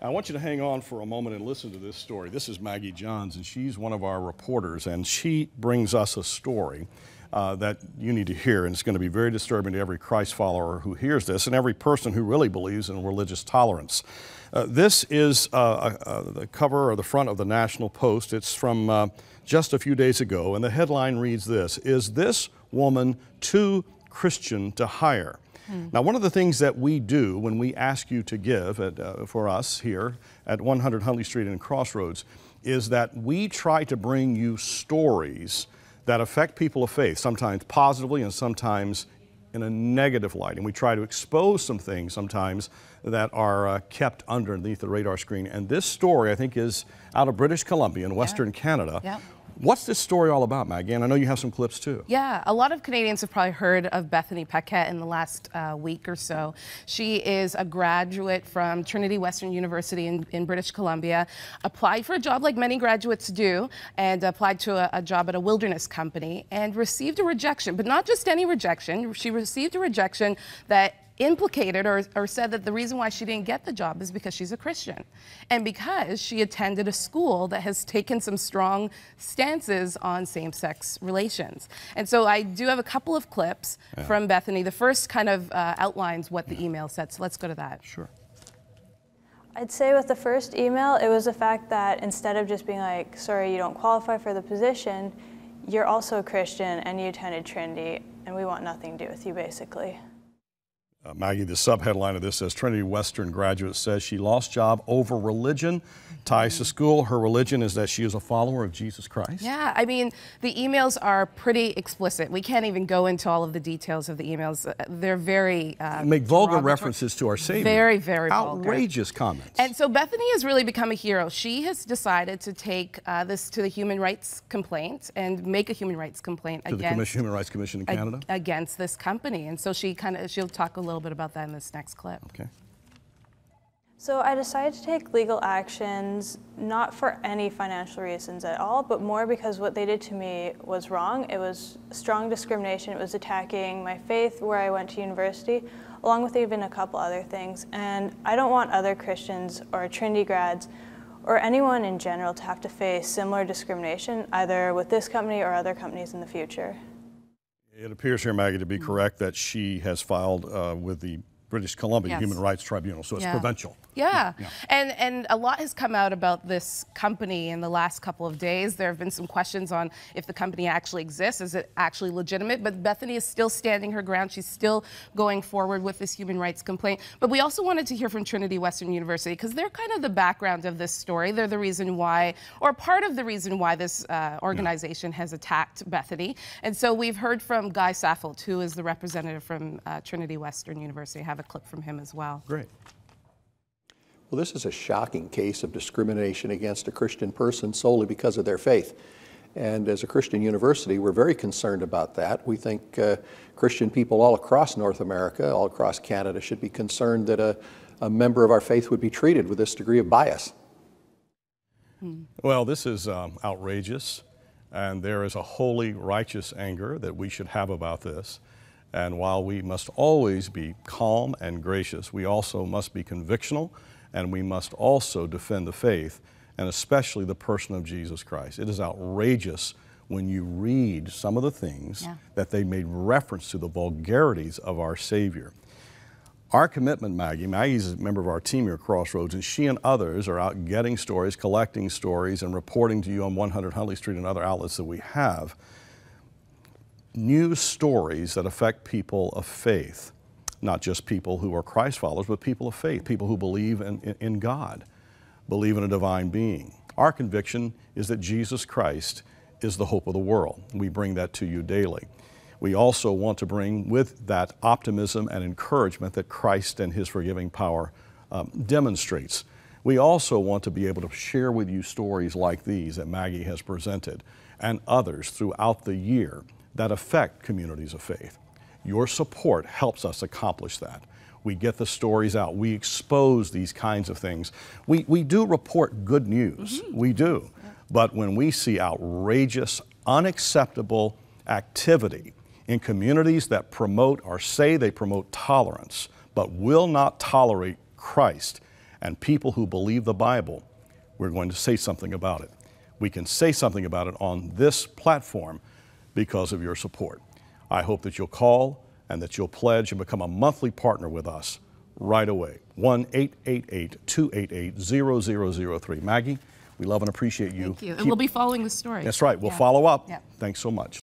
I want you to hang on for a moment and listen to this story. This is Maggie Johns, and she's one of our reporters, and she brings us a story that you need to hear, and it's going to be very disturbing to every Christ follower who hears this and every person who really believes in religious tolerance. This is the cover or the front of the National Post. It's from just a few days ago, and the headline reads this: "Is this woman too Christian to hire?" Now, one of the things that we do when we ask you to give for us here at 100 Huntley Street and Crossroads is that we try to bring you stories that affect people of faith, sometimes positively and sometimes in a negative light. And we try to expose some things sometimes that are kept underneath the radar screen. And this story, I think, is out of British Columbia in Western Canada. Yeah. What's this story all about, Maggie? And I know you have some clips too. Yeah, a lot of Canadians have probably heard of Bethany Paquette in the last week or so. She is a graduate from Trinity Western University in British Columbia, applied for a job like many graduates do, and applied to a job at a wilderness company and received a rejection, but not just any rejection. She received a rejection that implicated or said that the reason why she didn't get the job is because she's a Christian and because she attended a school that has taken some strong stances on same-sex relations. And so I do have a couple of clips from Bethany. The first kind of outlines what the email said, so let's go to that. Sure. I'd say with the first email, it was the fact that instead of just being like, sorry, you don't qualify for the position, you're also a Christian and you attended Trinity and we want nothing to do with you, basically. Maggie, the subheadline of this says, Trinity Western graduate says she lost job over religion, ties to school. Her religion is that she is a follower of Jesus Christ. Yeah, I mean, the emails are pretty explicit. We can't even go into all of the details of the emails. They're very make vulgar references to our Savior. Very, very outrageous vulgar comments. And so Bethany has really become a hero. She has decided to take this to the human rights complaint and make a human rights complaint to against the Human Rights Commission in Canada against this company. And so she'll talk a little bit about that in this next clip. Okay. So I decided to take legal actions, not for any financial reasons at all, but more because what they did to me was wrong. It was strong discrimination. It was attacking my faith, where I went to university, along with even a couple other things. And I don't want other Christians or Trinity grads or anyone in general to have to face similar discrimination, either with this company or other companies in the future. It appears here, Maggie, to be correct that she has filed with the British Columbia Human Rights Tribunal, so it's provincial. Yeah. And a lot has come out about this company in the last couple of days. There have been some questions on if the company actually exists. Is it actually legitimate? But Bethany is still standing her ground. She's still going forward with this human rights complaint. But we also wanted to hear from Trinity Western University because they're kind of the background of this story. They're the reason why, or part of the reason why this organization has attacked Bethany. And so we've heard from Guy Saffold, who is the representative from Trinity Western University. I have a clip from him as well. Great. Well, this is a shocking case of discrimination against a Christian person solely because of their faith. And as a Christian university, we're very concerned about that. We think Christian people all across North America, all across Canada, should be concerned that a member of our faith would be treated with this degree of bias. Well, this is outrageous, and there is a holy, righteous anger that we should have about this. And while we must always be calm and gracious, we also must be convictional, and we must also defend the faith, and especially the person of Jesus Christ. It is outrageous when you read some of the things that they made reference to, the vulgarities of our Savior. Our commitment, Maggie's a member of our team here at Crossroads, and she and others are out getting stories, collecting stories, and reporting to you on 100 Huntley Street and other outlets that we have. News stories that affect people of faith, not just people who are Christ followers, but people of faith, people who believe in God, believe in a divine being. Our conviction is that Jesus Christ is the hope of the world. We bring that to you daily. We also want to bring with that optimism and encouragement that Christ and His forgiving power demonstrates. We also want to be able to share with you stories like these that Maggie has presented and others throughout the year that affect communities of faith. Your support helps us accomplish that. We get the stories out. We expose these kinds of things. We do report good news. We do. But when we see outrageous, unacceptable activity in communities that promote or say they promote tolerance, but will not tolerate Christ and people who believe the Bible, we're going to say something about it. We can say something about it on this platform because of your support. I hope that you'll call and that you'll pledge and become a monthly partner with us right away. 1-888-288-0003. Maggie, we love and appreciate you. Thank you. And we'll be following the story. That's right. We'll Yeah. follow up. Yeah. Thanks so much.